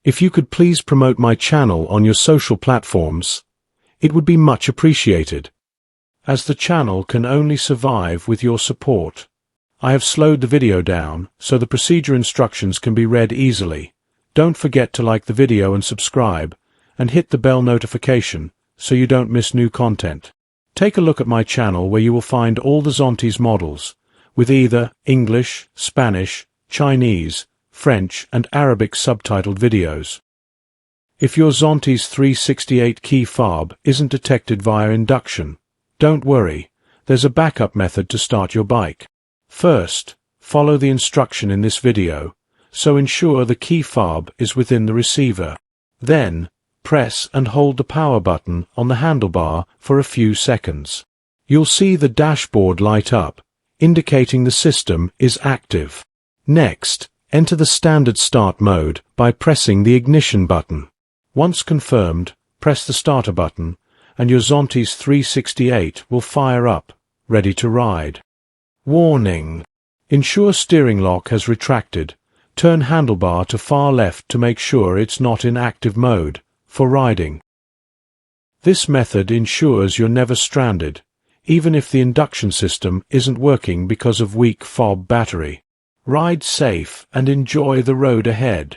If you could please promote my channel on your social platforms, it would be much appreciated, as the channel can only survive with your support. I have slowed the video down so the procedure instructions can be read easily. Don't forget to like the video and subscribe, and hit the bell notification so you don't miss new content. Take a look at my channel where you will find all the Zontes models, with either English, Spanish, Chinese, French and Arabic subtitled videos. If your Zontes 368 key fob isn't detected via induction, don't worry, there's a backup method to start your bike. First, follow the instruction in this video, so ensure the key fob is within the receiver. Then, press and hold the power button on the handlebar for a few seconds. You'll see the dashboard light up, indicating the system is active. Next, enter the standard start mode by pressing the ignition button. Once confirmed, press the starter button, and your Zontes 368 will fire up, ready to ride. Warning! Ensure steering lock has retracted. Turn handlebar to far left to make sure it's not in active mode for riding. This method ensures you're never stranded, even if the induction system isn't working because of weak fob battery. Ride safe and enjoy the road ahead.